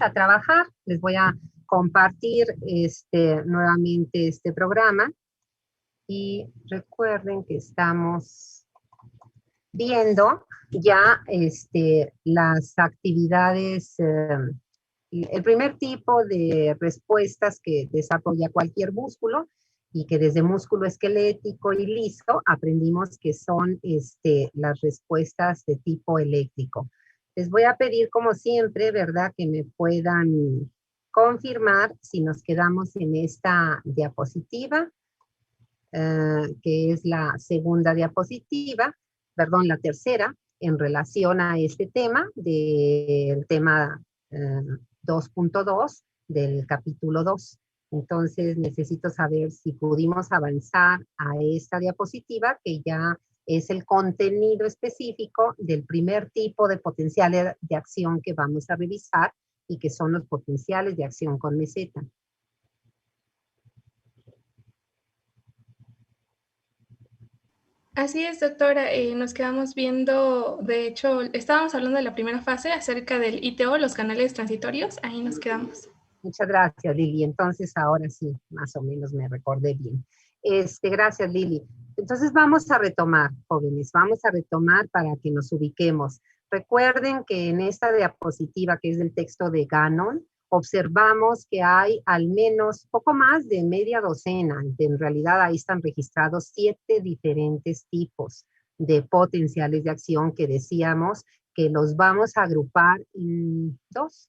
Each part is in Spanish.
a trabajar. Les voy a compartir nuevamente este programa. Y recuerden que estamos viendo ya las actividades, el primer tipo de respuestas que desarrolla cualquier músculo y que desde músculo esquelético y liso aprendimos que son las respuestas de tipo eléctrico. Les voy a pedir, como siempre, ¿verdad?, que me puedan confirmar si nos quedamos en esta diapositiva, que es la segunda diapositiva, perdón, la tercera, en relación a este tema, del tema 2.2 del capítulo 2. Entonces necesito saber si pudimos avanzar a esta diapositiva, que ya es el contenido específico del primer tipo de potenciales de acción que vamos a revisar y que son los potenciales de acción con meseta. Así es, doctora. Nos quedamos viendo, de hecho, estábamos hablando de la primera fase acerca del ITO, los canales transitorios. Ahí nos quedamos. Muchas gracias, Lili. Entonces, ahora sí, más o menos me recordé bien. Gracias, Lili. Entonces, vamos a retomar, jóvenes, vamos a retomar para que nos ubiquemos. Recuerden que en esta diapositiva, que es del texto de Gannon, observamos que hay al menos poco más de media docena. En realidad, ahí están registrados 7 diferentes tipos de potenciales de acción que decíamos que los vamos a agrupar en 2.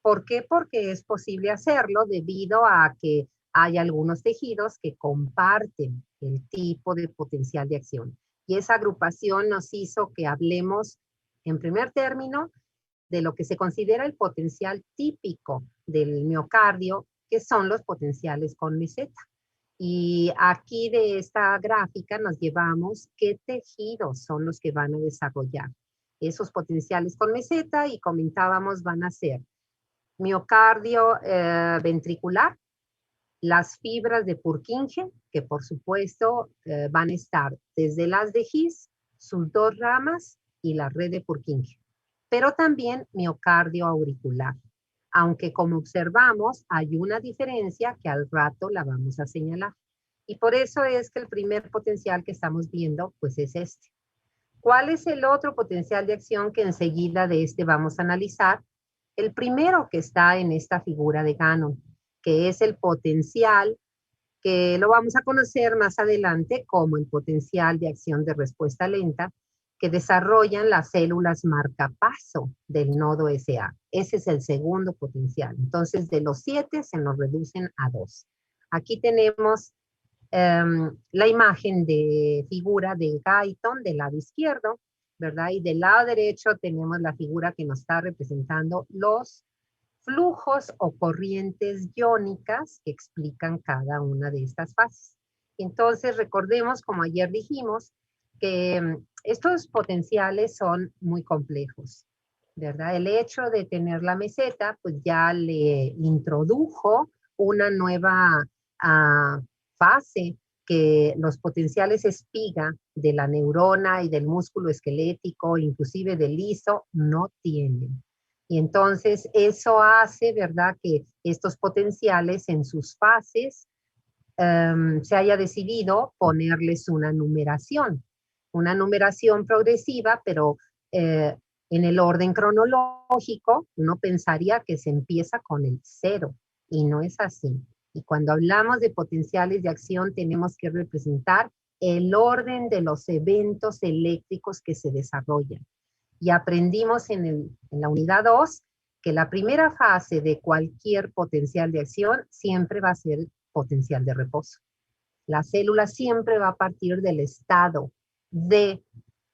¿Por qué? Porque es posible hacerlo debido a que hay algunos tejidos que comparten el tipo de potencial de acción. Y esa agrupación nos hizo que hablemos, en primer término, de lo que se considera el potencial típico del miocardio, que son los potenciales con meseta. Y aquí de esta gráfica nos llevamos qué tejidos son los que van a desarrollar esos potenciales con meseta, y comentábamos van a ser miocardio ventricular, las fibras de Purkinje, que por supuesto van a estar desde las de His, sus 2 ramas y la red de Purkinje, pero también miocardio auricular, aunque como observamos hay una diferencia que al rato la vamos a señalar. Y por eso es que el primer potencial que estamos viendo pues es este. ¿Cuál es el otro potencial de acción que enseguida de vamos a analizar? El primero que está en esta figura de Gannon, que es el potencial, que lo vamos a conocer más adelante como el potencial de acción de respuesta lenta, que desarrollan las células marcapaso del nodo SA. Ese es el segundo potencial. Entonces, de los 7 se nos reducen a 2. Aquí tenemos la imagen de figura de Guyton del lado izquierdo, ¿verdad? Y del lado derecho tenemos la figura que nos está representando los flujos o corrientes iónicas que explican cada una de estas fases. Entonces, recordemos, como ayer dijimos, que estos potenciales son muy complejos, ¿verdad? El hecho de tener la meseta, pues ya le introdujo una nueva fase que los potenciales espiga de la neurona y del músculo esquelético, inclusive del liso, no tienen. Y entonces eso hace, ¿verdad?, que estos potenciales en sus fases se haya decidido ponerles una numeración progresiva, pero en el orden cronológico uno pensaría que se empieza con el 0 y no es así. Y cuando hablamos de potenciales de acción tenemos que representar el orden de los eventos eléctricos que se desarrollan. Y aprendimos en la unidad 2 que la primera fase de cualquier potencial de acción siempre va a ser potencial de reposo. La célula siempre va a partir del estado de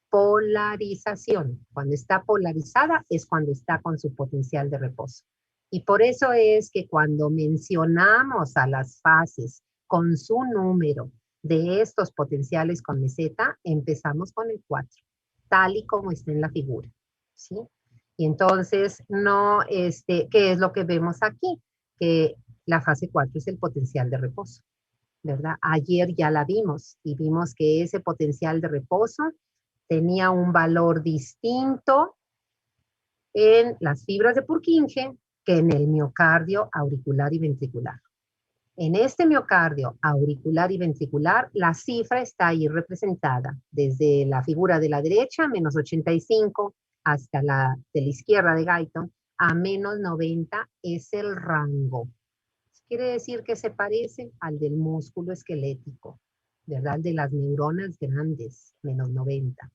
polarización. Cuando está polarizada es cuando está con su potencial de reposo. Y por eso es que cuando mencionamos a las fases con su número de estos potenciales con meseta, empezamos con el 4, tal y como está en la figura, ¿sí? Y entonces, ¿qué es lo que vemos aquí? Que la fase 4 es el potencial de reposo, ¿verdad? Ayer ya la vimos y vimos que ese potencial de reposo tenía un valor distinto en las fibras de Purkinje que en el miocardio auricular y ventricular. En este miocardio auricular y ventricular, la cifra está ahí representada, desde la figura de la derecha, menos 85, hasta la de la izquierda de Guyton, a menos 90 es el rango. Quiere decir que se parece al del músculo esquelético, ¿verdad? De las neuronas grandes, menos 90.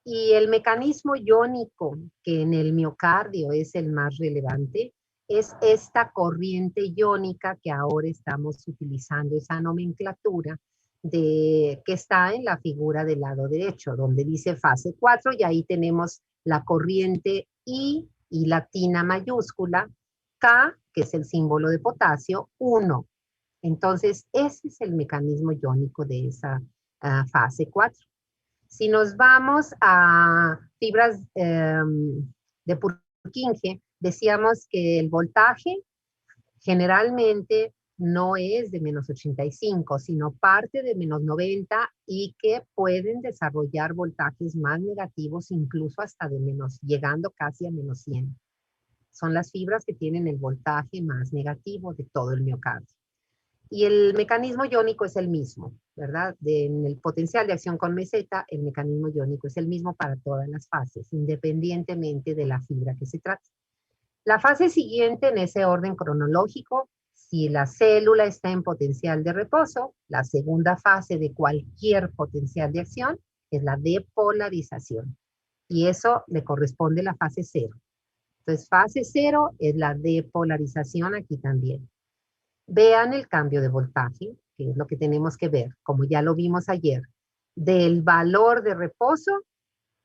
Y el mecanismo iónico, que en el miocardio es el más relevante, es esta corriente iónica que ahora estamos utilizando, esa nomenclatura que está en la figura del lado derecho, donde dice fase 4, y ahí tenemos la corriente I y latina mayúscula, K, que es el símbolo de potasio, 1. Entonces, ese es el mecanismo iónico de esa fase 4. Si nos vamos a fibras de Purkinje, decíamos que el voltaje generalmente no es de menos 85, sino parte de menos 90 y que pueden desarrollar voltajes más negativos, incluso hasta de menos, llegando casi a menos 100. Son las fibras que tienen el voltaje más negativo de todo el miocardio. Y el mecanismo iónico es el mismo, ¿verdad? En el potencial de acción con meseta, el mecanismo iónico es el mismo para todas las fases, independientemente de la fibra que se trate. La fase siguiente en ese orden cronológico, si la célula está en potencial de reposo, la segunda fase de cualquier potencial de acción es la depolarización. Y eso le corresponde a la fase 0. Entonces, fase 0 es la depolarización aquí también. Vean el cambio de voltaje, que es lo que tenemos que ver, como ya lo vimos ayer, del valor de reposo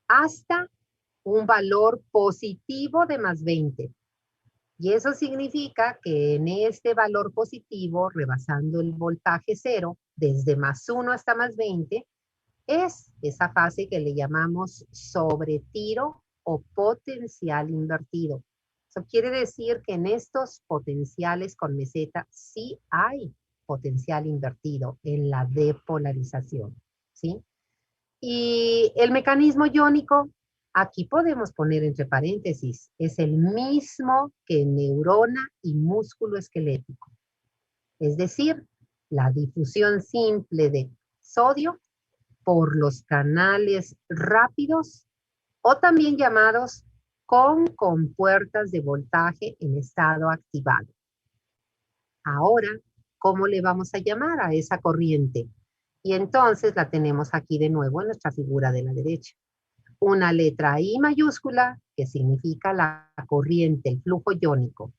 hasta un valor positivo de más 20. Y eso significa que en este valor positivo, rebasando el voltaje 0, desde más 1 hasta más 20, es esa fase que le llamamos sobretiro o potencial invertido. Eso quiere decir que en estos potenciales con meseta sí hay potencial invertido en la depolarización, ¿sí? Y el mecanismo iónico, aquí podemos poner entre paréntesis, es el mismo que neurona y músculo esquelético. Es decir, la difusión simple de sodio por los canales rápidos o también llamados con compuertas de voltaje en estado activado. Ahora, ¿cómo le vamos a llamar a esa corriente? Y entonces la tenemos aquí de nuevo en nuestra figura de la derecha. Una letra I mayúscula, que significa la corriente, el flujo iónico.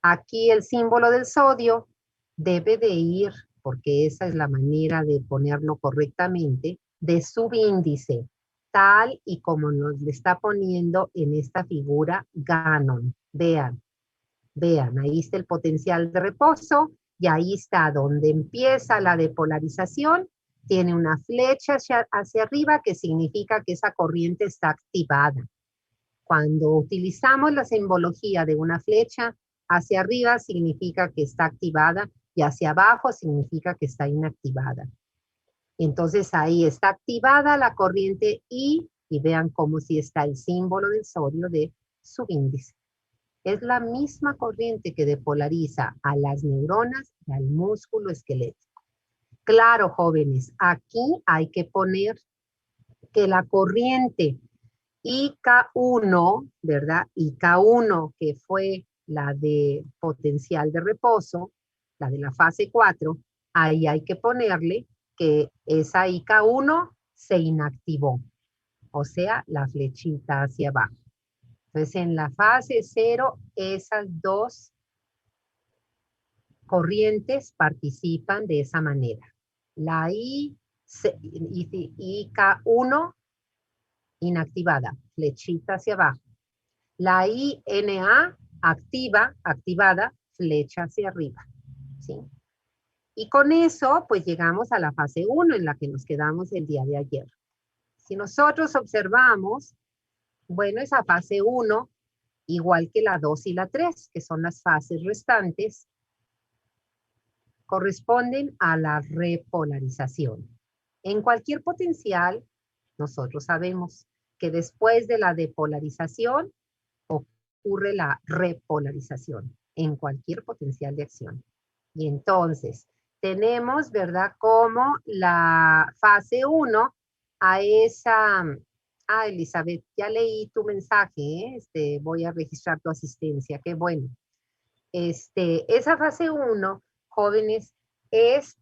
Aquí el símbolo del sodio debe de ir, porque esa es la manera de ponerlo correctamente, de subíndice, tal y como nos le está poniendo en esta figura Gannon. Vean, vean, ahí está el potencial de reposo y ahí está donde empieza la depolarización. Tiene una flecha hacia arriba que significa que esa corriente está activada. Cuando utilizamos la simbología de una flecha, hacia arriba significa que está activada y hacia abajo significa que está inactivada. Entonces ahí está activada la corriente I y vean cómo si está el símbolo del sodio de subíndice. Es la misma corriente que depolariza a las neuronas y al músculo esquelético. Claro, jóvenes, aquí hay que poner que la corriente IK1, ¿verdad? IK1, que fue la de potencial de reposo, la de la fase 4, ahí hay que ponerle que esa IK1 se inactivó, o sea, la flechita hacia abajo. Entonces, en la fase 0, esas dos corrientes participan de esa manera. La IK1 inactivada, flechita hacia abajo. La INA activada, flecha hacia arriba. ¿Sí? Y con eso, pues llegamos a la fase 1 en la que nos quedamos el día de ayer. Si nosotros observamos, bueno, esa fase 1, igual que la 2 y la 3, que son las fases restantes, corresponden a la repolarización. En cualquier potencial, nosotros sabemos que después de la depolarización ocurre la repolarización en cualquier potencial de acción. Y entonces tenemos, ¿verdad? Como la fase 1 a esa... Ah, Elizabeth, ya leí tu mensaje, ¿eh? Voy a registrar tu asistencia, qué bueno. Esa fase 1, jóvenes, es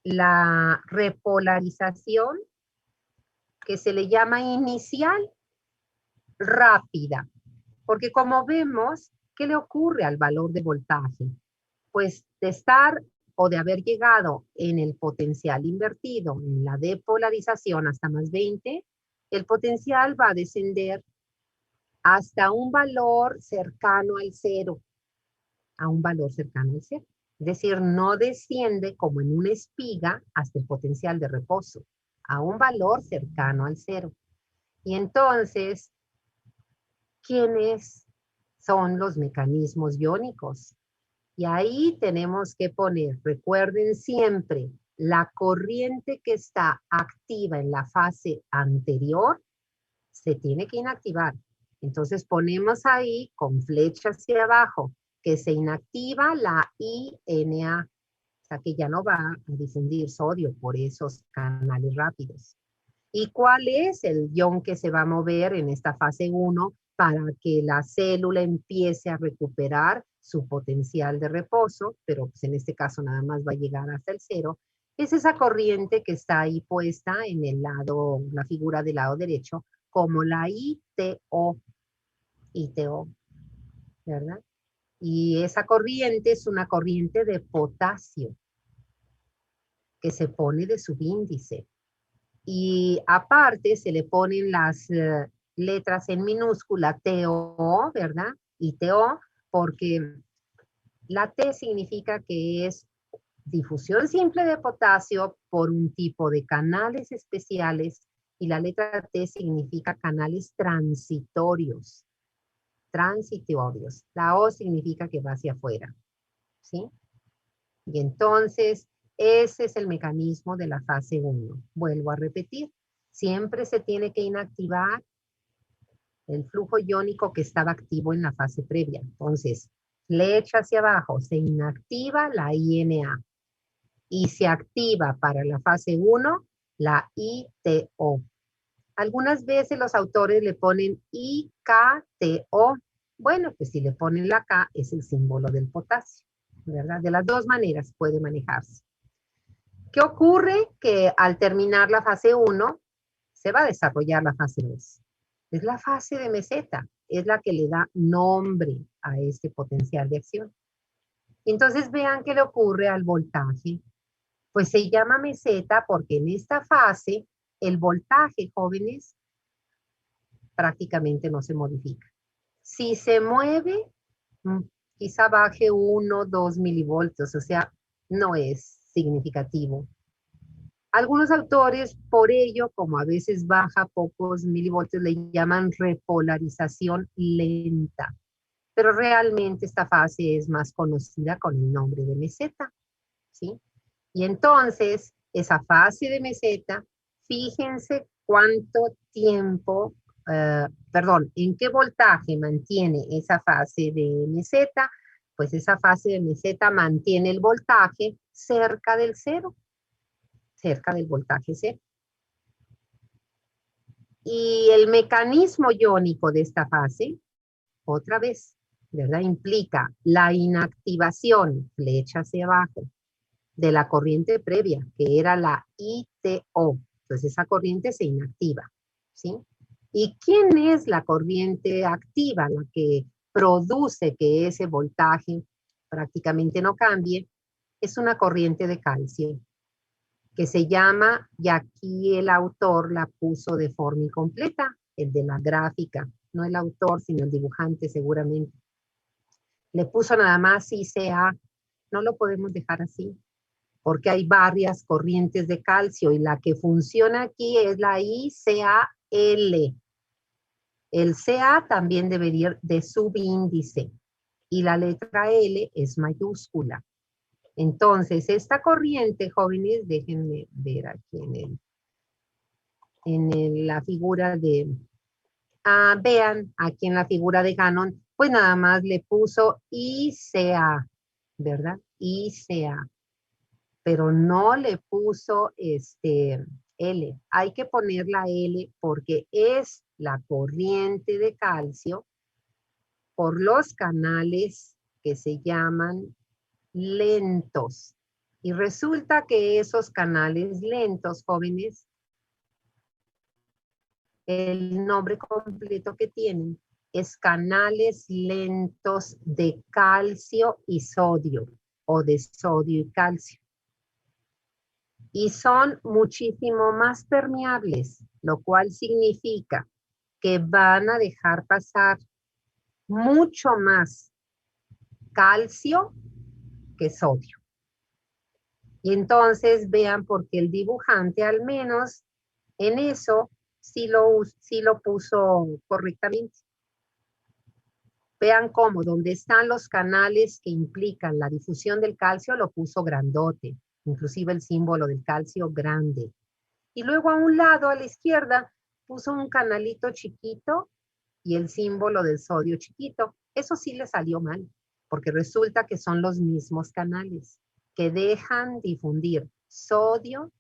la repolarización que se le llama inicial rápida. Porque como vemos, ¿qué le ocurre al valor de voltaje? Pues de estar o de haber llegado en el potencial invertido, en la depolarización hasta más 20, el potencial va a descender hasta un valor cercano al cero, a un valor cercano al cero. Es decir, no desciende como en una espiga hasta el potencial de reposo, a un valor cercano al cero. Y entonces, ¿quiénes son los mecanismos iónicos? Y ahí tenemos que poner, recuerden siempre, la corriente que está activa en la fase anterior se tiene que inactivar. Entonces ponemos ahí con flecha hacia abajo que se inactiva la INA, o sea que ya no va a difundir sodio por esos canales rápidos. ¿Y cuál es el ion que se va a mover en esta fase 1 para que la célula empiece a recuperar su potencial de reposo? Pero pues en este caso nada más va a llegar hasta el cero. Es esa corriente que está ahí puesta en el lado, la figura del lado derecho, como la ITO, ¿verdad? Y esa corriente es una corriente de potasio que se pone de subíndice. Y aparte se le ponen las letras en minúscula TO, ¿verdad? Y TO, porque la T significa que es difusión simple de potasio por un tipo de canales especiales y la letra T significa canales transitorios. Transitorios. La O significa que va hacia afuera, ¿sí? Y entonces, ese es el mecanismo de la fase 1. Vuelvo a repetir, siempre se tiene que inactivar el flujo iónico que estaba activo en la fase previa. Entonces, flecha hacia abajo, se inactiva la INA y se activa para la fase 1 la ITO. Algunas veces los autores le ponen IKTO. Bueno, pues si le ponen la K es el símbolo del potasio, ¿verdad? De las dos maneras puede manejarse. ¿Qué ocurre? Que al terminar la fase 1 se va a desarrollar la fase 2. Es la fase de meseta, es la que le da nombre a este potencial de acción. Entonces vean qué le ocurre al voltaje. Pues se llama meseta porque en esta fase el voltaje, jóvenes, prácticamente no se modifica. Si se mueve, quizá baje 1, 2 milivoltios, o sea, no es significativo. Algunos autores, por ello, como a veces baja pocos milivoltios, le llaman repolarización lenta. Pero realmente esta fase es más conocida con el nombre de meseta, ¿sí? Y entonces, esa fase de meseta, fíjense cuánto tiempo, en qué voltaje mantiene esa fase de meseta. Pues esa fase de meseta mantiene el voltaje cerca del cero, cerca del voltaje cero. Y el mecanismo iónico de esta fase, otra vez, ¿verdad? Implica la inactivación, flecha hacia abajo, de la corriente previa, que era la ITO. Entonces esa corriente se inactiva, ¿sí? ¿Y quién es la corriente activa, la que produce que ese voltaje prácticamente no cambie? Es una corriente de calcio, que se llama, y aquí el autor la puso de forma incompleta, el de la gráfica, no el autor, sino el dibujante seguramente. Le puso nada más ICA, no lo podemos dejar así, porque hay varias corrientes de calcio y la que funciona aquí es la ICAL. El CA también debería ir de subíndice y la letra L es mayúscula. Entonces, esta corriente, jóvenes, déjenme ver aquí en la figura de Vean, aquí en la figura de Gannon, pues nada más le puso ICA, ¿verdad? ICA, pero no le puso L. Hay que poner la L porque es la corriente de calcio por los canales que se llaman lentos. Y resulta que esos canales lentos, jóvenes, el nombre completo que tienen es canales lentos de calcio y sodio, o de sodio y calcio. Y son muchísimo más permeables, lo cual significa que van a dejar pasar mucho más calcio que sodio. Y entonces vean por qué el dibujante, al menos en eso, sí lo puso correctamente. Vean cómo, donde están los canales que implican la difusión del calcio, lo puso grandote, inclusive el símbolo del calcio grande. Y luego a un lado, a la izquierda, puso un canalito chiquito y el símbolo del sodio chiquito. Eso sí le salió mal, porque resulta que son los mismos canales que dejan difundir sodio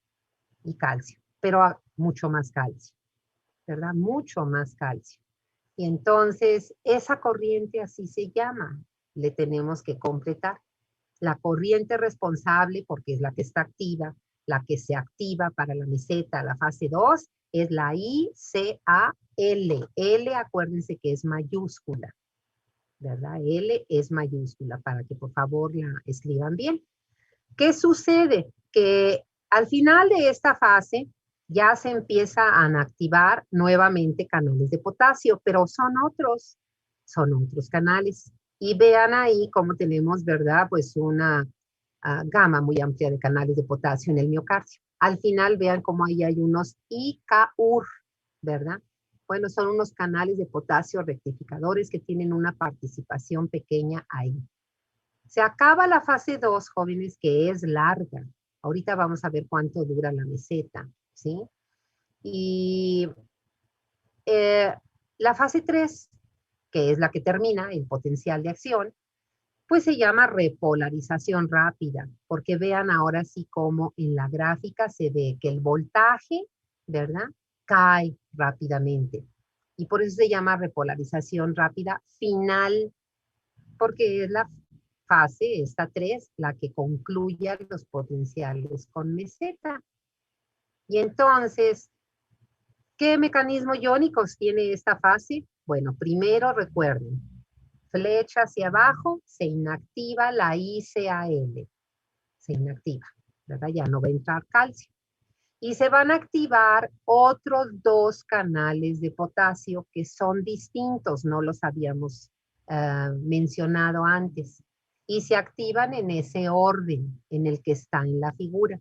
y calcio, pero mucho más calcio, ¿verdad? Mucho más calcio. Y entonces esa corriente así se llama, le tenemos que completar. La corriente responsable, porque es la que está activa, la que se activa para la meseta, la fase 2, es la ICAL. L, acuérdense que es mayúscula, ¿verdad? L es mayúscula, para que por favor la escriban bien. ¿Qué sucede? Que al final de esta fase ya se empiezan a activar nuevamente canales de potasio, pero son otros canales. Y vean ahí cómo tenemos, ¿verdad? Pues una gama muy amplia de canales de potasio en el miocardio. Al final vean cómo ahí hay unos IKUR, ¿verdad? Bueno, son unos canales de potasio rectificadores que tienen una participación pequeña ahí. Se acaba la fase 2, jóvenes, que es larga. Ahorita vamos a ver cuánto dura la meseta, ¿sí? Y la fase 3, que es la que termina el potencial de acción, pues se llama repolarización rápida, porque vean ahora sí cómo en la gráfica se ve que el voltaje, ¿verdad? Cae rápidamente. Y por eso se llama repolarización rápida final, porque es la fase, esta 3, la que concluye los potenciales con meseta. Y entonces, ¿qué mecanismos iónicos tiene esta fase? Bueno, primero recuerden, flecha hacia abajo, se inactiva la ICAL, se inactiva, ¿verdad? Ya no va a entrar calcio. Y se van a activar otros 2 canales de potasio que son distintos, no los habíamos mencionado antes. Y se activan en ese orden en el que está en la figura.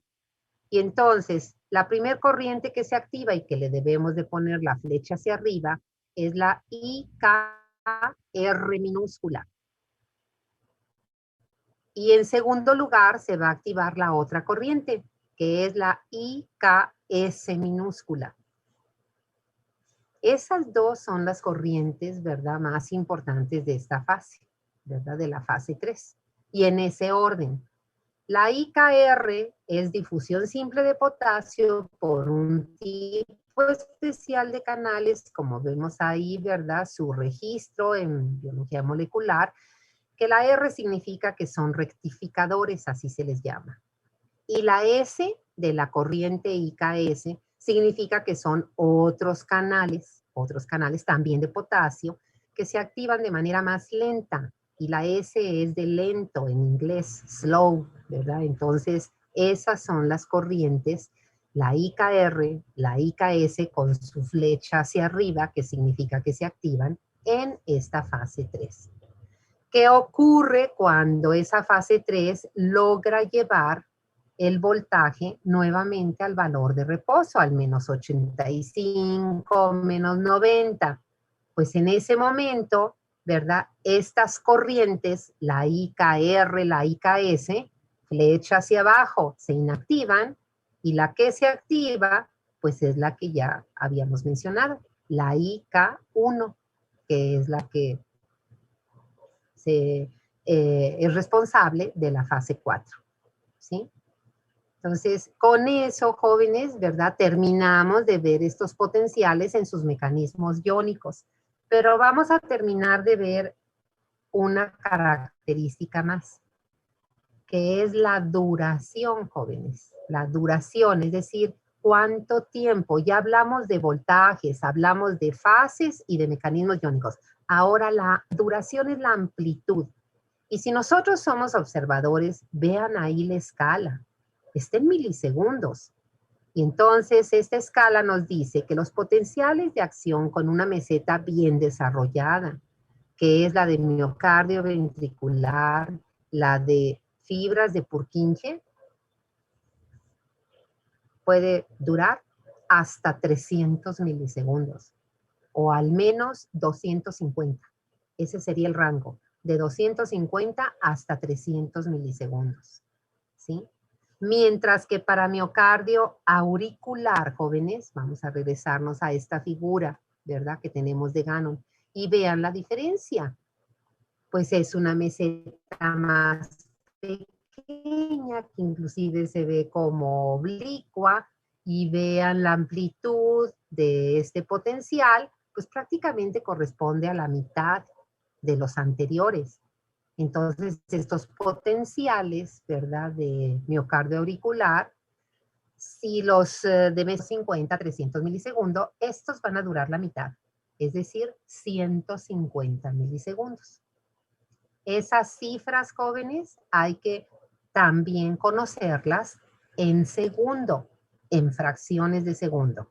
Y entonces, la primera corriente que se activa y que le debemos de poner la flecha hacia arriba es la IKR minúscula. Y en segundo lugar se va a activar la otra corriente, que es la IKS minúscula. Esas 2 son las corrientes, ¿verdad?, más importantes de esta fase, ¿verdad?, de la fase 3. Y en ese orden, la IKR es difusión simple de potasio por un tipo especial de canales, como vemos ahí, ¿verdad?, su registro en biología molecular, que la R significa que son rectificadores, así se les llama. Y la S de la corriente IKS significa que son otros canales también de potasio, que se activan de manera más lenta. Y la S es de lento en inglés, slow, ¿verdad? Entonces, esas son las corrientes, la IKR, la IKS con su flecha hacia arriba, que significa que se activan en esta fase 3. ¿Qué ocurre cuando esa fase 3 logra llevar el voltaje nuevamente al valor de reposo, al menos 85, menos 90? Pues en ese momento, ¿verdad? Estas corrientes, la IKR, la IKS, flecha hacia abajo, se inactivan y la que se activa, pues es la que ya habíamos mencionado, la IK1, que es la que es responsable de la fase 4, ¿sí? Entonces, con eso, jóvenes, ¿verdad? Terminamos de ver estos potenciales en sus mecanismos iónicos, pero vamos a terminar de ver una característica más, que es la duración, jóvenes. La duración, es decir, cuánto tiempo. Ya hablamos de voltajes, hablamos de fases y de mecanismos iónicos. Ahora la duración es la amplitud. Y si nosotros somos observadores, vean ahí la escala. Está en milisegundos. Y entonces esta escala nos dice que los potenciales de acción con una meseta bien desarrollada, que es la de miocardio ventricular, la de fibras de Purkinje, puede durar hasta 300 milisegundos o al menos 250. Ese sería el rango, de 250 hasta 300 milisegundos, ¿sí? Mientras que para miocardio auricular, jóvenes, vamos a regresarnos a esta figura, ¿verdad? Que tenemos de Gannon. Y vean la diferencia. Pues es una meseta más pequeña, que inclusive se ve como oblicua, y vean la amplitud de este potencial, pues prácticamente corresponde a la mitad de los anteriores. Entonces, estos potenciales, ¿verdad?, de miocardio auricular, si los de menos 50 a 300 milisegundos, estos van a durar la mitad, es decir, 150 milisegundos. Esas cifras, jóvenes, hay que también conocerlas en segundo, en fracciones de segundo.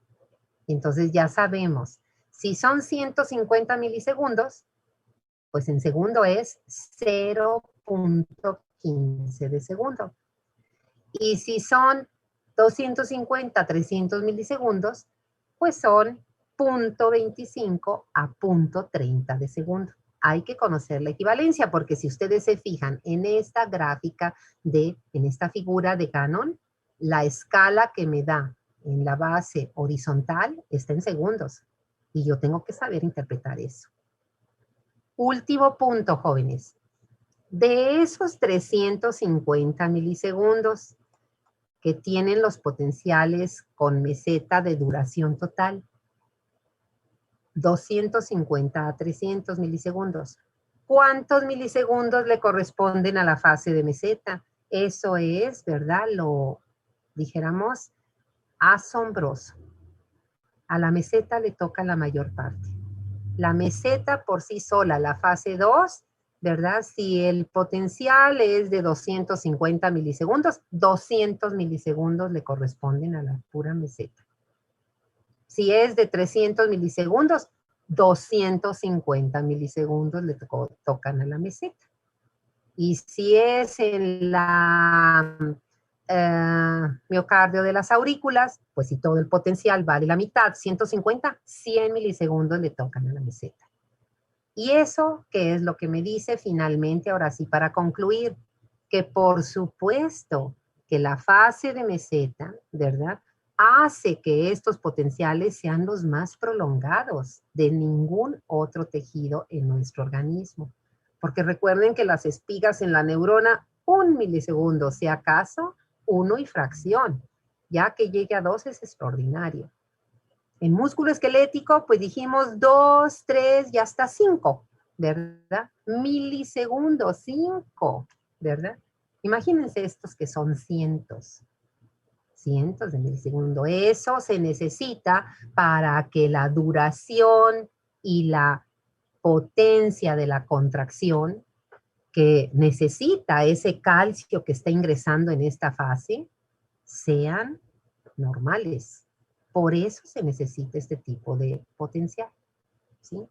Entonces ya sabemos, si son 150 milisegundos, pues en segundo es 0.15 de segundo. Y si son 250, 300 milisegundos, pues son 0.25 a 0.30 de segundo. Hay que conocer la equivalencia, porque si ustedes se fijan en esta gráfica, en esta figura de Gannon, la escala que me da en la base horizontal está en segundos. Y yo tengo que saber interpretar eso. Último punto, jóvenes. De esos 350 milisegundos que tienen los potenciales con meseta de duración total, 250 a 300 milisegundos. ¿Cuántos milisegundos le corresponden a la fase de meseta? Eso es, ¿verdad? Lo, dijéramos, asombroso. A la meseta le toca la mayor parte. La meseta por sí sola, la fase 2, ¿verdad? Si el potencial es de 250 milisegundos, 200 milisegundos le corresponden a la pura meseta. Si es de 300 milisegundos, 250 milisegundos le tocan a la meseta. Y si es en la miocardio de las aurículas, pues si todo el potencial vale la mitad, 150, 100 milisegundos le tocan a la meseta. Y eso, ¿qué es lo que me dice finalmente, ahora sí, para concluir? Que por supuesto que la fase de meseta, ¿verdad?, hace que estos potenciales sean los más prolongados de ningún otro tejido en nuestro organismo. Porque recuerden que las espigas en la neurona, 1 milisegundo, si acaso, 1 y fracción. Ya que llegue a 2 es extraordinario. En músculo esquelético, pues dijimos 2, 3 y hasta 5, ¿verdad? Milisegundos, 5, ¿verdad? Imagínense estos que son cientos de milisegundos. Eso se necesita para que la duración y la potencia de la contracción que necesita ese calcio que está ingresando en esta fase sean normales. Por eso se necesita este tipo de potencial, ¿sí?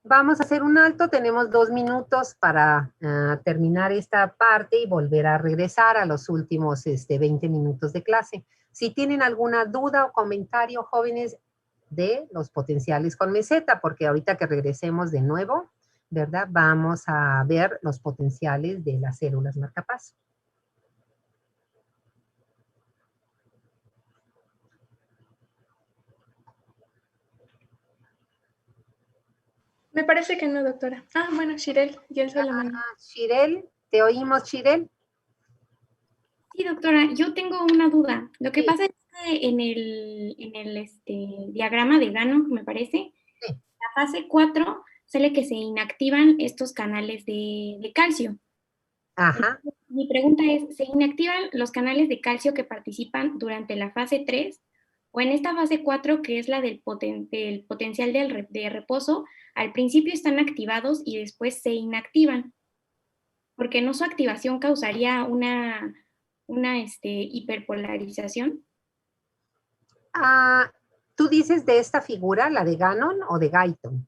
Vamos a hacer un alto, tenemos 2 minutos para terminar esta parte y volver a regresar a los últimos 20 minutos de clase. Si tienen alguna duda o comentario, jóvenes, de los potenciales con meseta, porque ahorita que regresemos de nuevo, ¿verdad?, vamos a ver los potenciales de las células marcapaso. Me parece que no, doctora. Ah, bueno, Shirel, y él la mano. Shirel, ¿te oímos, Shirel? Sí, doctora, yo tengo una duda. Lo que Sí, pasa es que en el diagrama de Gannon, me parece, sí. la fase 4 sale que se inactivan estos canales de calcio. Ajá. Entonces, mi pregunta es, ¿se inactivan los canales de calcio que participan durante la fase 3 o en esta fase 4 que es la del potencial de reposo, al principio están activados y después se inactivan? Porque no su activación causaría una hiperpolarización. Ah, ¿tú dices de esta figura, la de Gannon o de Guyton?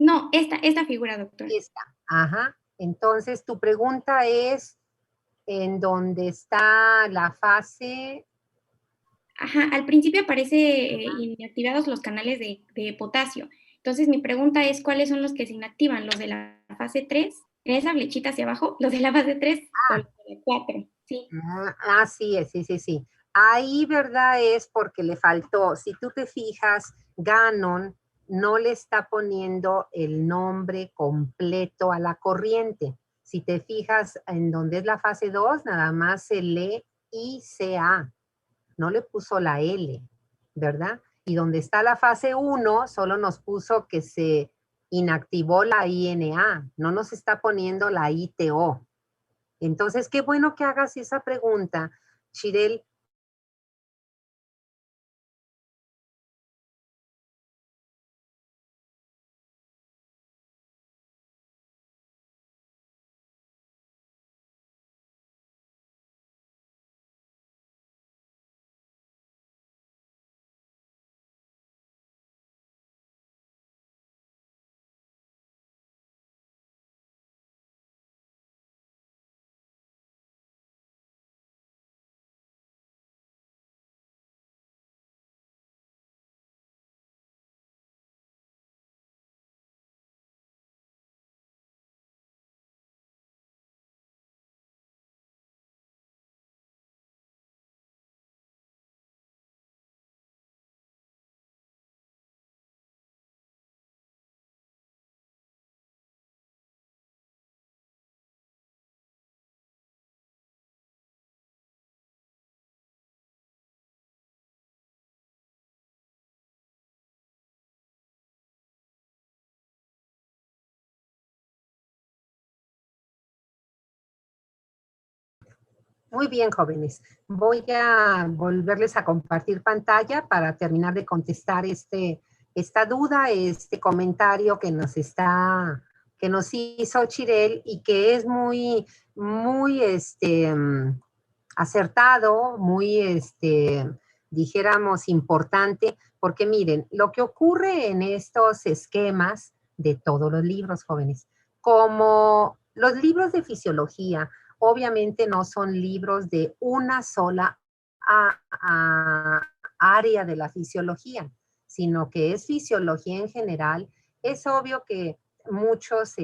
No, esta figura, doctora. Esta. Ajá. Entonces, tu pregunta es en dónde está la fase. Ajá, al principio aparece inactivados los canales de potasio. Entonces, mi pregunta es, ¿cuáles son los que se inactivan? ¿Los de la fase 3? En esa flechita hacia abajo, ¿los de la fase 3 o los de la 4? Sí. Sí, sí, sí, sí. Ahí, ¿verdad? Es porque le faltó, si tú te fijas, Gannon no le está poniendo el nombre completo a la corriente. Si te fijas en donde es la fase 2, nada más se lee ICA, no le puso la L, ¿verdad? Y donde está la fase 1, solo nos puso que se inactivó la INA, no nos está poniendo la ITO. Entonces, qué bueno que hagas esa pregunta, Shirel. Muy bien, jóvenes. Voy a volverles a compartir pantalla para terminar de contestar esta duda, este comentario que nos hizo Chirel y que es muy acertado, dijéramos, importante, porque miren, lo que ocurre en estos esquemas de todos los libros, jóvenes, como los libros de fisiología, obviamente no son libros de una sola área de la fisiología, sino que es fisiología en general. Es obvio que muchos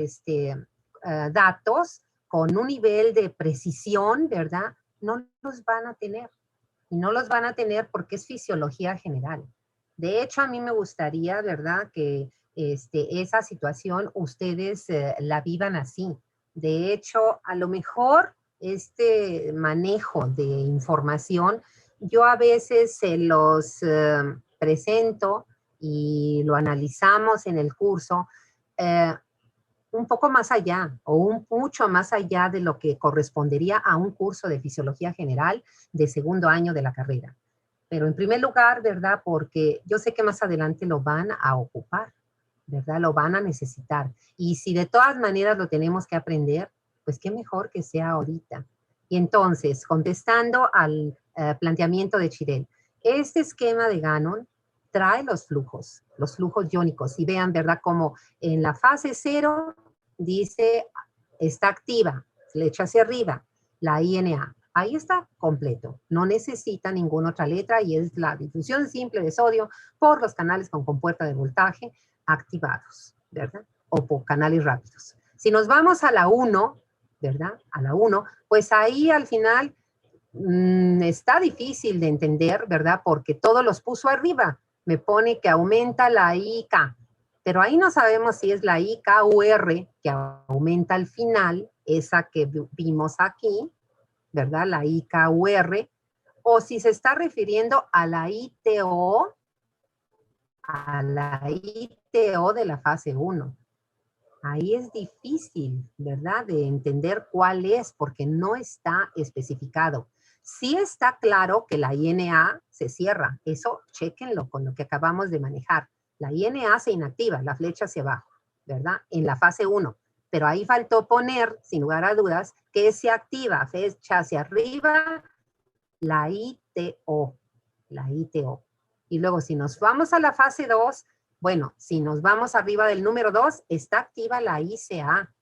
datos con un nivel de precisión, ¿verdad? No los van a tener. Y no los van a tener porque es fisiología general. De hecho, a mí me gustaría, ¿verdad?, que esa situación ustedes la vivan así. De hecho, a lo mejor este manejo de información, yo a veces se los presento y lo analizamos en el curso, eh, un poco más allá o mucho más allá de lo que correspondería a un curso de fisiología general de segundo año de la carrera. Pero en primer lugar, ¿verdad? Porque yo sé que más adelante lo van a ocupar, ¿verdad? Lo van a necesitar. Y si de todas maneras lo tenemos que aprender, pues qué mejor que sea ahorita. Y entonces, contestando al planteamiento de Chirel, este esquema de Gannon trae los flujos iónicos. Y vean, ¿verdad? Como en la fase 0 dice, está activa, flecha hacia arriba, la INA. Ahí está completo, no necesita ninguna otra letra y es la difusión simple de sodio por los canales con compuerta de voltaje activados, ¿verdad? O por canales rápidos. Si nos vamos a la 1, ¿verdad? A la 1, pues ahí al final está difícil de entender, ¿verdad? Porque todo los puso arriba. Me pone que aumenta la IK, Pero ahí no sabemos si es la IKUR que aumenta al final, esa que vimos aquí, ¿verdad? La IKUR, o si se está refiriendo a la ITO de la fase 1. Ahí es difícil, ¿verdad? De entender cuál es, porque no está especificado. Sí está claro que la INA se cierra. Eso, chéquenlo con lo que acabamos de manejar. La INA se inactiva, la flecha hacia abajo, ¿verdad? En la fase 1. Pero ahí faltó poner, sin lugar a dudas, que se activa, flecha hacia arriba, la ITO. La ITO. Y luego, si nos vamos a la fase 2, bueno, si nos vamos arriba del número 2, está activa la ICA,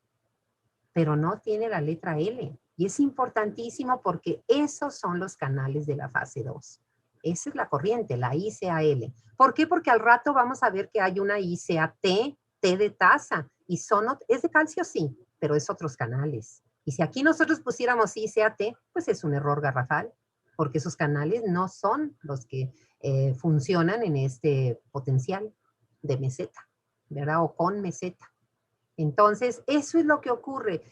pero no tiene la letra L. Y es importantísimo porque esos son los canales de la fase 2. Esa es la corriente, la ICAL. ¿Por qué? Porque al rato vamos a ver que hay una ICAT, T de taza, y es de calcio, sí, pero es otros canales. Y si aquí nosotros pusiéramos ICAT, pues es un error garrafal, porque esos canales no son los que funcionan en este potencial de meseta, ¿verdad? O con meseta. Entonces, eso es lo que ocurre,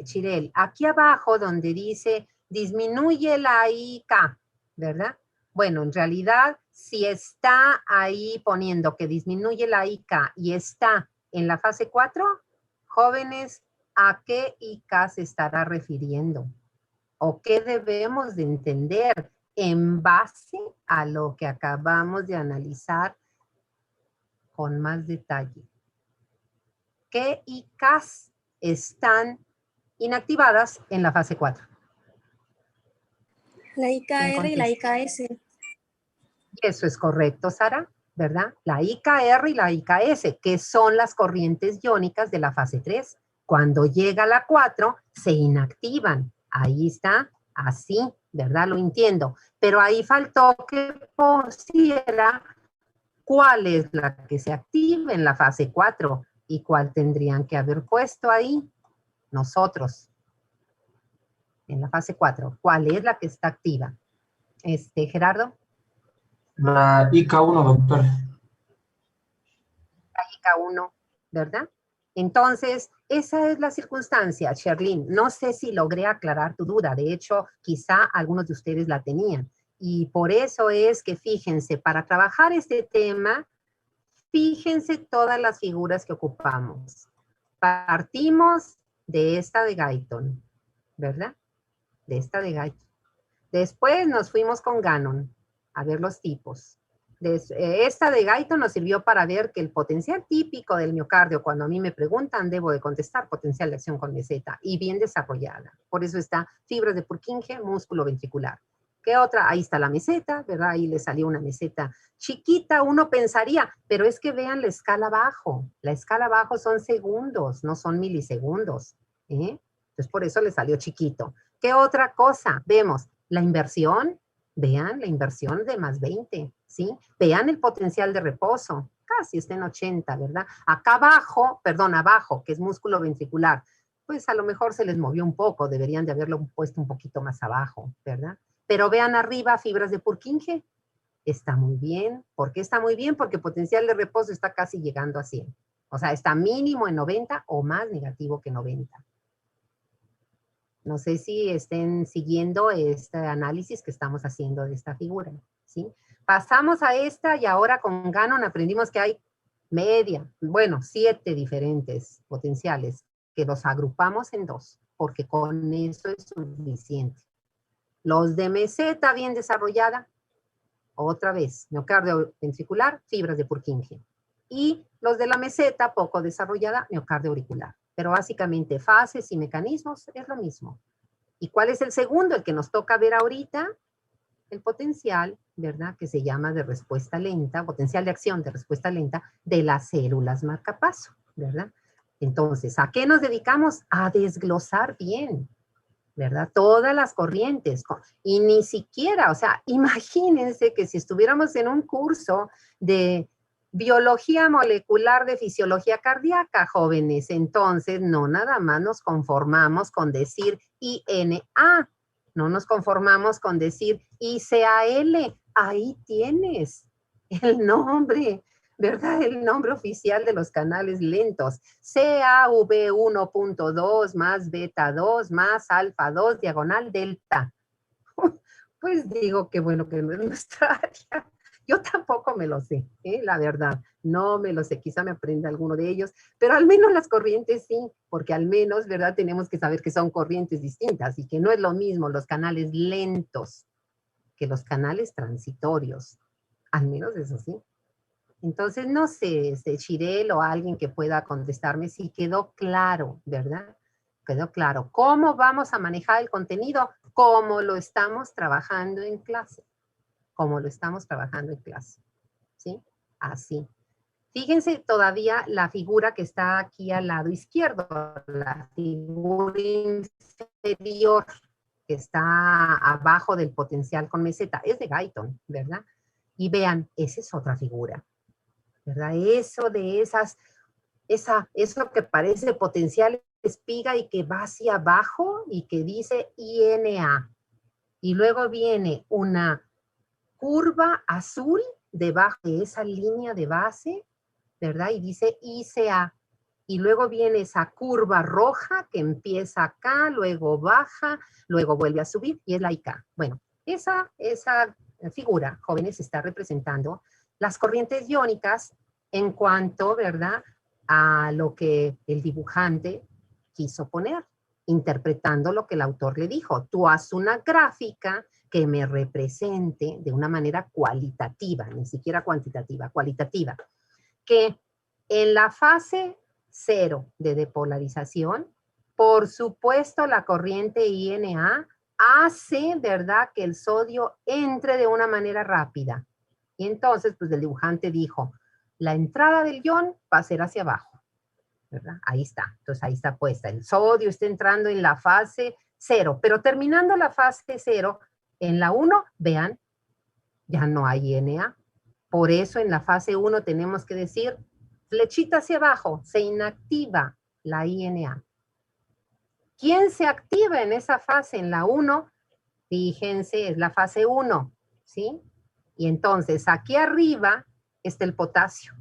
Chirel. Aquí abajo donde dice disminuye la IK, ¿verdad? Bueno, en realidad, si está ahí poniendo que disminuye la IK y está en la fase 4, jóvenes, ¿a qué IK se estará refiriendo? ¿O qué debemos de entender en base a lo que acabamos de analizar con más detalle? ¿Qué IKs están inactivadas en la fase 4? La IKR y la IKS. Eso es correcto, Sara, ¿verdad? La IKR y la IKS, que son las corrientes iónicas de la fase 3. Cuando llega la 4, se inactivan. Ahí está, así, ¿verdad? Lo entiendo. Pero ahí faltó que pusiera cuál es la que se activa en la fase 4 y cuál tendrían que haber puesto ahí nosotros en la fase 4. ¿Cuál es la que está activa? Gerardo. La IK1, doctor. La IK1, ¿verdad? Entonces, esa es la circunstancia, Sherlyn. No sé si logré aclarar tu duda. De hecho, quizá algunos de ustedes la tenían. Y por eso es que fíjense, para trabajar este tema, fíjense todas las figuras que ocupamos. Partimos de esta de Guyton, ¿verdad? De esta de Guyton. Después nos fuimos con Gannon a ver los tipos. Esta de Guyton nos sirvió para ver que el potencial típico del miocardio, cuando a mí me preguntan, debo de contestar potencial de acción con meseta y bien desarrollada. Por eso está fibras de Purkinje, músculo ventricular. ¿Qué otra? Ahí está la meseta, ¿verdad? Ahí le salió una meseta chiquita, uno pensaría, pero es que vean la escala abajo. La escala abajo son segundos, no son milisegundos. Entonces, por eso le salió chiquito. ¿Qué otra cosa? Vemos la inversión. Vean la inversión de más 20, ¿sí? Vean el potencial de reposo. Casi está en 80, ¿verdad? Acá abajo, perdón, abajo, que es músculo ventricular, pues a lo mejor se les movió un poco, deberían de haberlo puesto un poquito más abajo, ¿verdad? Pero vean arriba, fibras de Purkinje. Está muy bien. ¿Por qué está muy bien? Porque potencial de reposo está casi llegando a 100. O sea, está mínimo en 90 o más negativo que 90. No sé si estén siguiendo este análisis que estamos haciendo de esta figura, ¿sí? Pasamos a esta y ahora con Gannon aprendimos que hay 7 diferentes potenciales que los agrupamos en 2, porque con eso es suficiente. Los de meseta bien desarrollada, otra vez, miocardio ventricular, fibras de Purkinje. Y los de la meseta poco desarrollada, miocardio auricular. Pero básicamente fases y mecanismos es lo mismo. ¿Y cuál es el segundo? El que nos toca ver ahorita, el potencial, ¿verdad? Que se llama de respuesta lenta, potencial de acción de respuesta lenta de las células marcapaso, ¿verdad? Entonces, ¿a qué nos dedicamos? A desglosar bien, ¿verdad? Todas las corrientes. Y ni siquiera, o sea, imagínense que si estuviéramos en un curso de biología molecular de fisiología cardíaca, jóvenes, entonces no nada más nos conformamos con decir INA, no nos conformamos con decir ICAL, ahí tienes el nombre ¿verdad? El nombre oficial de los canales lentos. CAV1.2 más beta 2 más alfa 2 diagonal delta. Pues digo que bueno que no es nuestra área. Yo tampoco me lo sé, la verdad. No me lo sé, quizá me aprenda alguno de ellos, pero al menos las corrientes sí, porque al menos, ¿verdad? Tenemos que saber que son corrientes distintas y que no es lo mismo los canales lentos que los canales transitorios. Al menos eso sí. Entonces, no sé, Shirel o alguien que pueda contestarme si quedó claro, ¿verdad? Quedó claro. ¿Cómo vamos a manejar el contenido? Como lo estamos trabajando en clase. Como lo estamos trabajando en clase. ¿Sí? Así. Fíjense todavía la figura que está aquí al lado izquierdo, la figura inferior que está abajo del potencial con meseta. Es de Guyton, ¿verdad? Y vean, esa es otra figura, ¿verdad? Eso de eso que parece potencial espiga y que va hacia abajo y que dice INA. Y luego viene una curva azul debajo de esa línea de base, ¿verdad? Y dice ICA. Y luego viene esa curva roja que empieza acá, luego baja, luego vuelve a subir y es la IK. Bueno, esa figura, jóvenes, está representando las corrientes iónicas en cuanto, ¿verdad?, a lo que el dibujante quiso poner, interpretando lo que el autor le dijo. Tú haz una gráfica que me represente de una manera cualitativa, ni siquiera cuantitativa, cualitativa, que en la fase 0 de depolarización, por supuesto la corriente INA hace, ¿verdad?, que el sodio entre de una manera rápida. Y entonces, pues el dibujante dijo, la entrada del ion va a ser hacia abajo, ¿verdad? Ahí está, entonces ahí está puesta. El sodio está entrando en la fase 0, pero terminando la fase 0, en la 1, vean, ya no hay INA. Por eso en la fase 1 tenemos que decir flechita hacia abajo, se inactiva la INA. ¿Quién se activa en esa fase? En la 1, fíjense, es la fase 1, ¿sí? Y entonces aquí arriba está el potasio.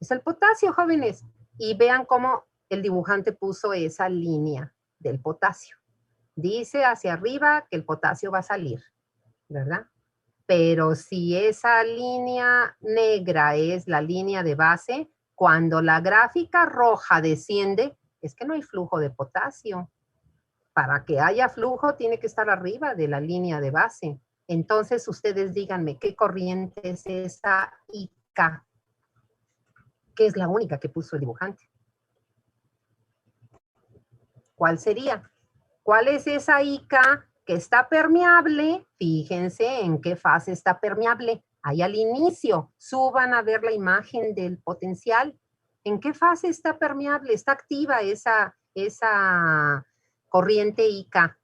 Es el potasio, jóvenes. Y vean cómo el dibujante puso esa línea del potasio. Dice hacia arriba que el potasio va a salir, ¿verdad? Pero si esa línea negra es la línea de base, cuando la gráfica roja desciende, es que no hay flujo de potasio. Para que haya flujo, tiene que estar arriba de la línea de base. Entonces, ustedes díganme, ¿qué corriente es esa IK? Que es la única que puso el dibujante. ¿Cuál sería? ¿Cuál es esa IK que está permeable? Fíjense en qué fase está permeable. Ahí al inicio, suban a ver la imagen del potencial. ¿En qué fase está permeable? Está activa esa corriente IK.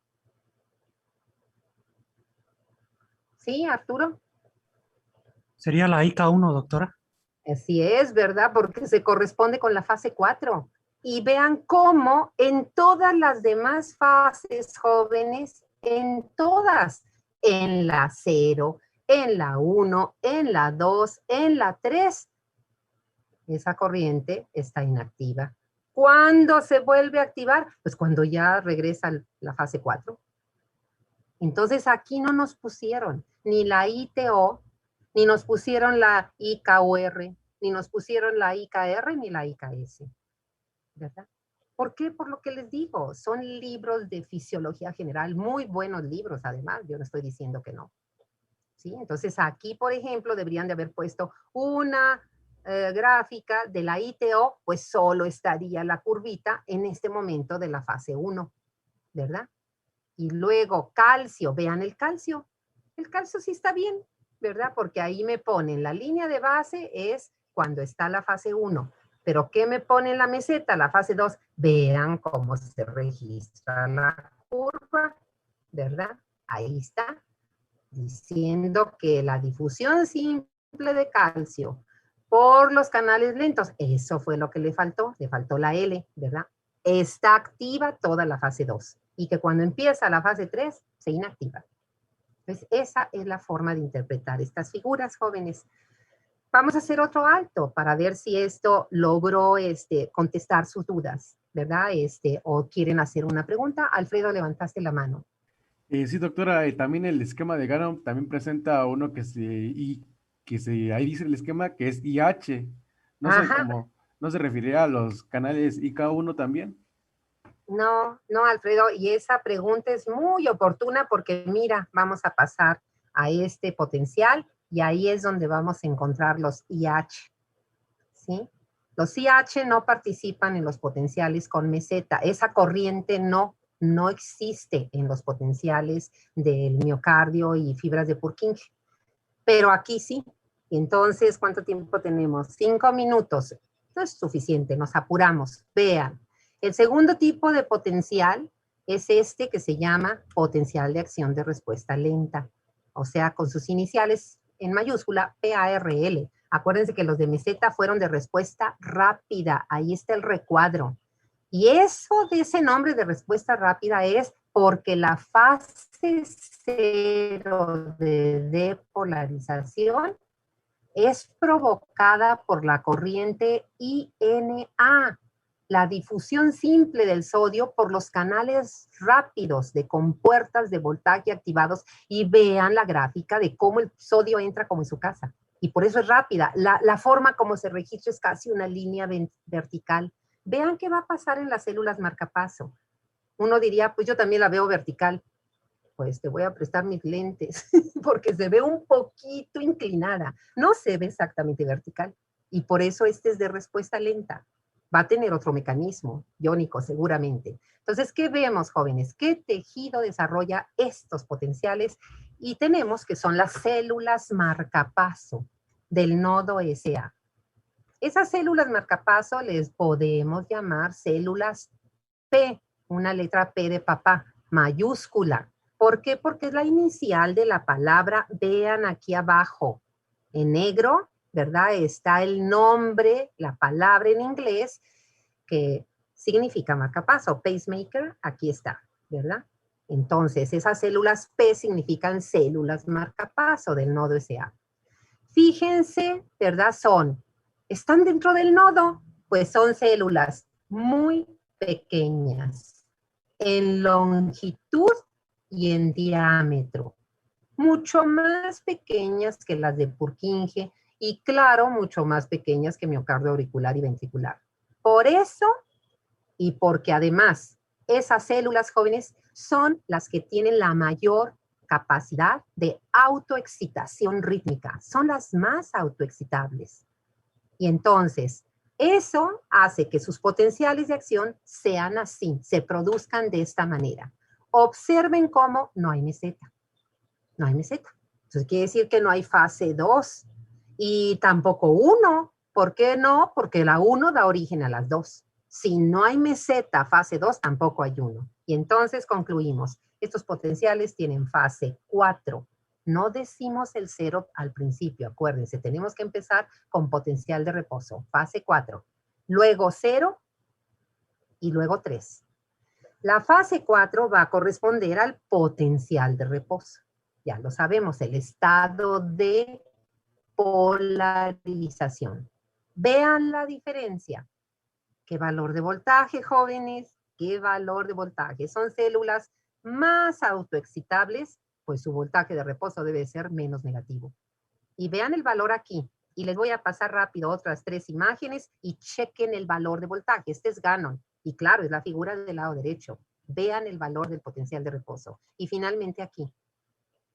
¿Sí, Arturo? Sería la IK1, doctora. Así es, ¿verdad? Porque se corresponde con la fase 4. Y vean cómo en todas las demás fases, jóvenes, en todas, en la 0, en la 1, en la 2, en la 3, esa corriente está inactiva. ¿Cuándo se vuelve a activar? Pues cuando ya regresa la fase 4. Entonces aquí no nos pusieron ni la ITO, ni nos pusieron la IKOR, ni nos pusieron la IKR, ni la IKS. ¿Verdad? ¿Por qué? Por lo que les digo, son libros de fisiología general, muy buenos libros además, yo no estoy diciendo que no. ¿Sí? Entonces aquí, por ejemplo, deberían de haber puesto una gráfica de la ITO, pues solo estaría la curvita en este momento de la fase 1, ¿verdad? Y luego calcio, vean el calcio sí está bien, ¿verdad? Porque ahí me ponen la línea de base es cuando está la fase 1. Pero ¿qué me pone en la meseta? La fase 2. Vean cómo se registra la curva, ¿verdad? Ahí está, diciendo que la difusión simple de calcio por los canales lentos, eso fue lo que le faltó la L, ¿verdad? Está activa toda la fase 2 y que cuando empieza la fase 3 se inactiva. Entonces, esa es la forma de interpretar estas figuras, jóvenes. Vamos a hacer otro alto para ver si esto logró contestar sus dudas, ¿verdad? O quieren hacer una pregunta. Alfredo, levantaste la mano. Sí, doctora, también el esquema de Gannon también presenta uno ahí dice el esquema que es IH. No sé Ajá. cómo, ¿no se refiere a los canales IK1 también? No, no, Alfredo, y esa pregunta es muy oportuna porque mira, vamos a pasar a este potencial y ahí es donde vamos a encontrar los IH, ¿sí? Los IH no participan en los potenciales con meseta, esa corriente no existe en los potenciales del miocardio y fibras de Purkinje, pero aquí sí. Entonces, ¿cuánto tiempo tenemos? 5 minutos. No es suficiente, nos apuramos. Vean, el segundo tipo de potencial es este que se llama potencial de acción de respuesta lenta. O sea, con sus iniciales en mayúscula, PARL. Acuérdense que los de meseta fueron de respuesta rápida. Ahí está el recuadro. Y eso de ese nombre de respuesta rápida es porque la fase 0 de depolarización es provocada por la corriente INA, la difusión simple del sodio por los canales rápidos de compuertas de voltaje activados, y vean la gráfica de cómo el sodio entra como en su casa. Y por eso es rápida. La forma como se registra es casi una línea vertical. Vean qué va a pasar en las células marcapaso. Uno diría, pues yo también la veo vertical. Pues te voy a prestar mis lentes, porque se ve un poquito inclinada. No se ve exactamente vertical. Y por eso este es de respuesta lenta. Va a tener otro mecanismo, iónico seguramente. Entonces, ¿qué vemos, jóvenes? ¿Qué tejido desarrolla estos potenciales? Y tenemos que son las células marcapaso del nodo SA. Esas células marcapaso les podemos llamar células P, una letra P de papá, mayúscula. ¿Por qué? Porque es la inicial de la palabra. Vean aquí abajo, en negro, ¿verdad? Está el nombre, la palabra en inglés, que significa marcapaso, pacemaker, aquí está, ¿verdad? Entonces, esas células P significan células marcapaso del nodo SA. Fíjense, ¿verdad? ¿Están dentro del nodo? Pues son células muy pequeñas, en longitud y en diámetro, mucho más pequeñas que las de Purkinje y claro, mucho más pequeñas que miocardio auricular y ventricular. Por eso, y porque además esas células jóvenes son las que tienen la mayor capacidad de autoexcitación rítmica, son las más autoexcitables. Y entonces, eso hace que sus potenciales de acción sean así, se produzcan de esta manera. Observen cómo no hay meseta. No hay meseta. Entonces quiere decir que no hay fase 2 y tampoco 1. ¿Por qué no? Porque la 1 da origen a las 2. Si no hay meseta, fase 2, tampoco hay 1. Y entonces concluimos, estos potenciales tienen fase 4. No decimos el 0 al principio, acuérdense, tenemos que empezar con potencial de reposo, fase 4. Luego 0 y luego 3. La fase 4 va a corresponder al potencial de reposo. Ya lo sabemos, el estado de polarización. Vean la diferencia. ¿Qué valor de voltaje, jóvenes? ¿Qué valor de voltaje? Son células más autoexcitables, pues su voltaje de reposo debe ser menos negativo. Y vean el valor aquí. Y les voy a pasar rápido otras 3 imágenes y chequen el valor de voltaje. Este es Gannon. Y claro, es la figura del lado derecho. Vean el valor del potencial de reposo. Y finalmente aquí.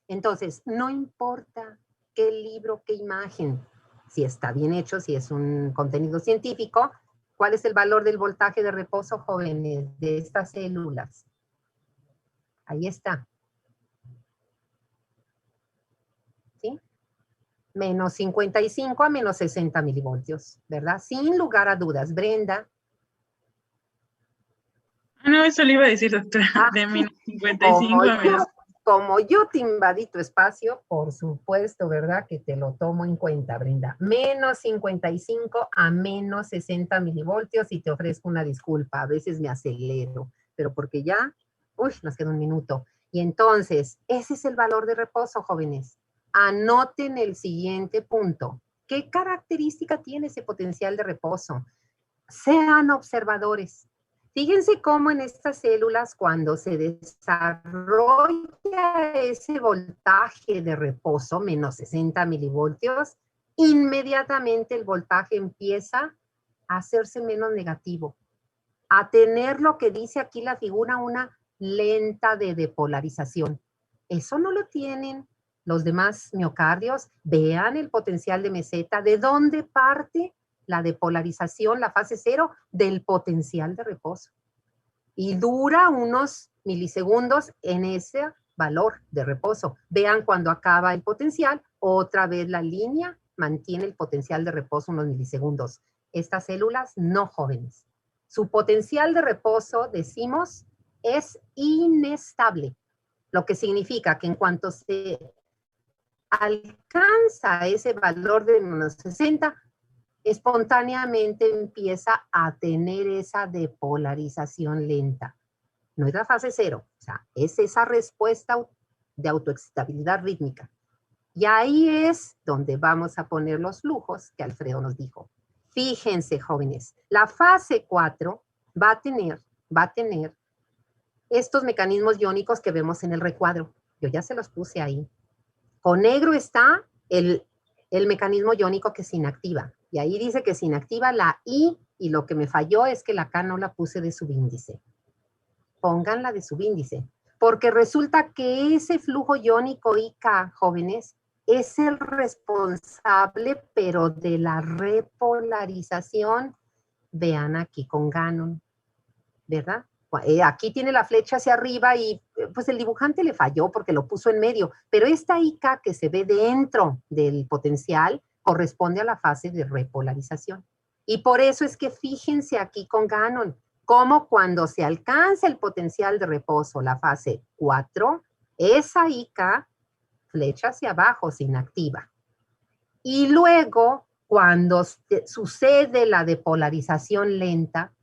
Entonces, no importa qué libro, qué imagen, si está bien hecho, si es un contenido científico, ¿cuál es el valor del voltaje de reposo, jóvenes, de estas células? Ahí está. ¿Sí? Menos 55 a menos 60 milivoltios, ¿verdad? Sin lugar a dudas. Brenda. No, eso le iba a decir, doctora, de menos 55 a menos. Como yo te invadí tu espacio, por supuesto, ¿verdad? Que te lo tomo en cuenta, Brenda. Menos 55 a menos 60 milivoltios y te ofrezco una disculpa. A veces me acelero, pero porque ya, nos queda un minuto. Y entonces, ese es el valor de reposo, jóvenes. Anoten el siguiente punto. ¿Qué característica tiene ese potencial de reposo? Sean observadores. Fíjense cómo en estas células, cuando se desarrolla ese voltaje de reposo, menos 60 milivoltios, inmediatamente el voltaje empieza a hacerse menos negativo, a tener lo que dice aquí la figura, una lenta de depolarización. Eso no lo tienen los demás miocardios. Vean el potencial de meseta. ¿De dónde parte la depolarización, la fase 0? Del potencial de reposo. Y dura unos milisegundos en ese valor de reposo. Vean cuando acaba el potencial, otra vez la línea mantiene el potencial de reposo unos milisegundos. Estas células no jóvenes. Su potencial de reposo, decimos, es inestable, lo que significa que en cuanto se alcanza ese valor de menos 60, espontáneamente empieza a tener esa depolarización lenta. No es la fase 0, o sea, es esa respuesta de autoexcitabilidad rítmica. Y ahí es donde vamos a poner los flujos que Alfredo nos dijo. Fíjense, jóvenes, la fase 4 va a tener estos mecanismos iónicos que vemos en el recuadro. Yo ya se los puse ahí. Con negro está el mecanismo iónico que se inactiva. Y ahí dice que se inactiva la I, y lo que me falló es que la K no la puse de subíndice. Pónganla de subíndice, porque resulta que ese flujo iónico IK, jóvenes, es el responsable, pero de la repolarización. Vean aquí con Gannon, ¿verdad? Aquí tiene la flecha hacia arriba y pues el dibujante le falló porque lo puso en medio, pero esta IK que se ve dentro del potencial corresponde a la fase de repolarización. Y por eso es que fíjense aquí con Gannon, como cuando se alcanza el potencial de reposo, la fase 4, esa IK, flecha hacia abajo, se inactiva. Y luego, cuando sucede la depolarización lenta,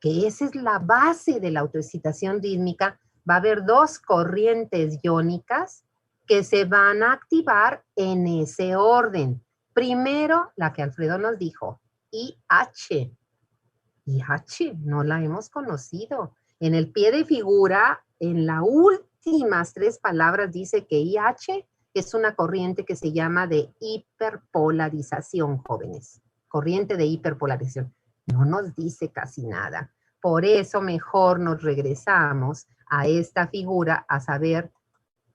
que esa es la base de la autoexcitación rítmica, va a haber dos corrientes iónicas que se van a activar en ese orden. Primero, la que Alfredo nos dijo, IH. IH, no la hemos conocido. En el pie de figura, en las últimas 3 palabras dice que IH es una corriente que se llama de hiperpolarización, jóvenes. Corriente de hiperpolarización. No nos dice casi nada. Por eso mejor nos regresamos a esta figura a saber,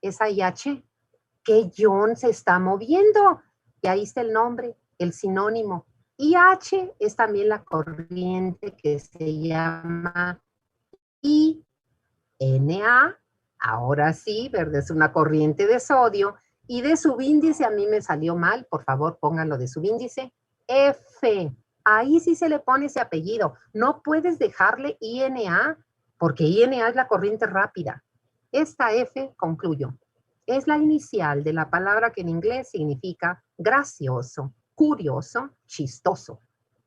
esa IH, ¿qué ion se está moviendo? Y ahí está el nombre, el sinónimo. IH es también la corriente que se llama INA. Ahora sí, ¿verdad? Es una corriente de sodio. Y de subíndice, a mí me salió mal, por favor pónganlo de subíndice, F. Ahí sí se le pone ese apellido. No puedes dejarle INA, porque INA es la corriente rápida. Esta F, concluyo, es la inicial de la palabra que en inglés significa gracioso, curioso, chistoso.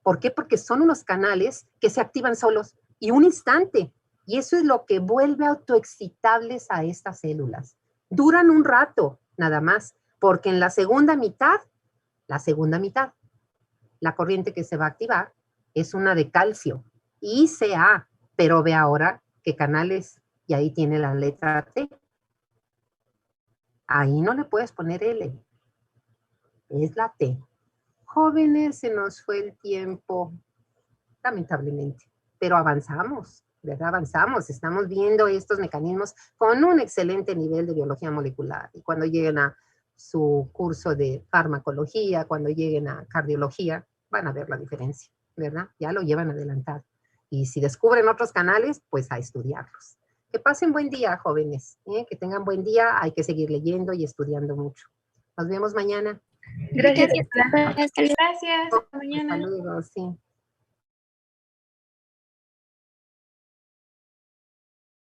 ¿Por qué? Porque son unos canales que se activan solos y un instante. Y eso es lo que vuelve autoexcitables a estas células. Duran un rato, nada más, porque en la segunda mitad, la corriente que se va a activar es una de calcio, ICA, pero ve ahora qué canales, y ahí tiene la letra T. Ahí no le puedes poner L, es la T. Jóvenes, se nos fue el tiempo, lamentablemente, pero avanzamos, ¿verdad? Avanzamos, estamos viendo estos mecanismos con un excelente nivel de biología molecular, y cuando lleguen a su curso de farmacología, cuando lleguen a cardiología, van a ver la diferencia, ¿verdad? Ya lo llevan adelantado. Y si descubren otros canales, pues a estudiarlos. Que pasen buen día, jóvenes, que tengan buen día, hay que seguir leyendo y estudiando mucho. Nos vemos mañana. Gracias. Gracias. Hasta mañana. Hasta luego, sí.